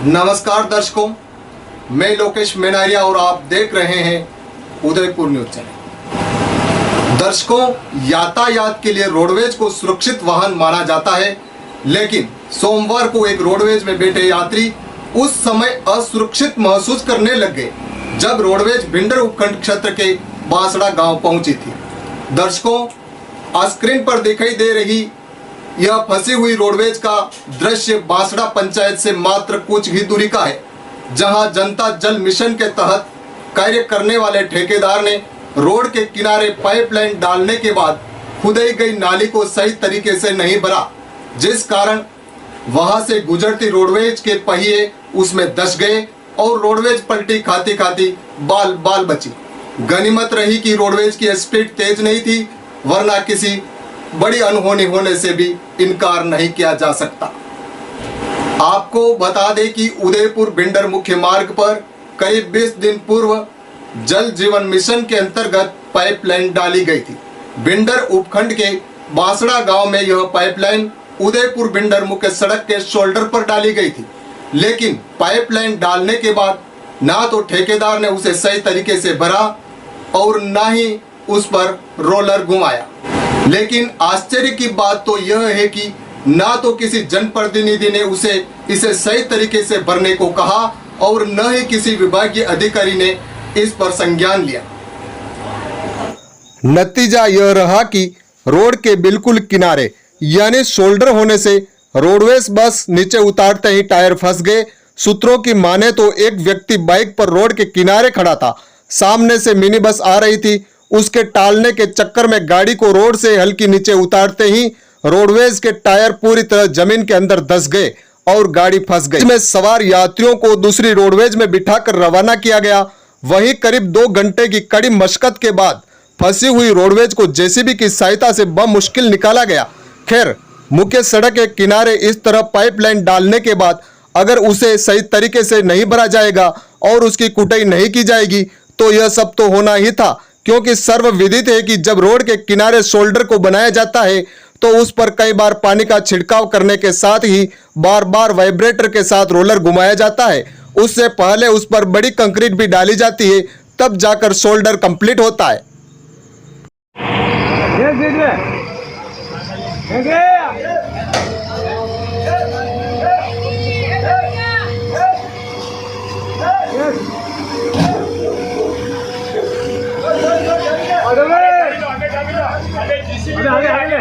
नमस्कार दर्शकों, मैं लोकेश मेनारिया और आप देख रहे हैं उदयपुर न्यूज चैनल। दर्शकों, यातायात के लिए रोडवेज को सुरक्षित वाहन माना जाता है, लेकिन सोमवार को एक रोडवेज में बैठे यात्री उस समय असुरक्षित महसूस करने लग गए जब रोडवेज भिंडर उपखंड क्षेत्र के बांसड़ा गांव पहुंची थी। दर्शकों, स्क्रीन पर दिखाई दे रही यह फंसी हुई रोडवेज का दृश्य बांसड़ा पंचायत से मात्र कुछ ही दूरी का है, जहां जनता जल मिशन के तहत कार्य करने वाले ठेकेदार ने रोड के किनारे पाइपलाइन डालने के बाद खुदाई गई नाली को सही तरीके से नहीं भरा, जिस कारण वहां से गुजरती रोडवेज के पहिए उसमें धंस गए और रोडवेज पलटी खाती खाती बाल बाल बची। गनीमत रही कि रोडवेज की स्पीड तेज नहीं थी, वरना किसी बड़ी अनहोनी होने से भी इनकार नहीं किया जा सकता। आपको बता दें कि उदयपुर भिंडर मुख्य मार्ग पर करीब 20 दिन पूर्व जल जीवन मिशन के अंतर्गत पाइपलाइन डाली गई थी। भिंडर उपखंड के बांसड़ा गांव में यह पाइपलाइन उदयपुर भिंडर मुख्य सड़क के शोल्डर पर डाली गई थी, लेकिन पाइपलाइन डालने के बाद ना तो ठेकेदार ने उसे सही तरीके से भरा और ना ही उस पर रोलर घुमाया। लेकिन आश्चर्य की बात तो यह है कि ना तो किसी जनप्रतिनिधि ने इसे सही तरीके से भरने को कहा और न ही किसी विभागीय अधिकारी ने इस पर संज्ञान लिया। नतीजा यह रहा कि रोड के बिल्कुल किनारे यानी शोल्डर होने से रोडवेज बस नीचे उतारते ही टायर फंस गए। सूत्रों की माने तो एक व्यक्ति बाइक पर रोड के किनारे खड़ा था, सामने से मिनी बस आ रही थी, उसके टालने के चक्कर में गाड़ी को रोड से हल्की नीचे उतारते ही रोडवेज के टायर पूरी तरह जमीन के अंदर धंस गए और गाड़ी फंस गई। इसमें सवार यात्रियों को दूसरी रोडवेज में बिठाकर रवाना किया गया। वहीं करीब 2 घंटे की कड़ी मशक्कत के बाद फंसी हुई रोडवेज को जेसीबी की सहायता से बमुश्किल निकाला गया। खैर, मुख्य सड़क के किनारे इस तरह पाइपलाइन डालने के बाद अगर उसे सही तरीके से नहीं भरा जाएगा और उसकी कुटाई नहीं की जाएगी तो यह सब तो होना ही था, क्योंकि सर्वविदित है कि जब रोड के किनारे शोल्डर को बनाया जाता है तो उस पर कई बार पानी का छिड़काव करने के साथ ही बार बार वाइब्रेटर के साथ रोलर घुमाया जाता है। उससे पहले उस पर बड़ी कंक्रीट भी डाली जाती है, तब जाकर शोल्डर कंप्लीट होता है। आगे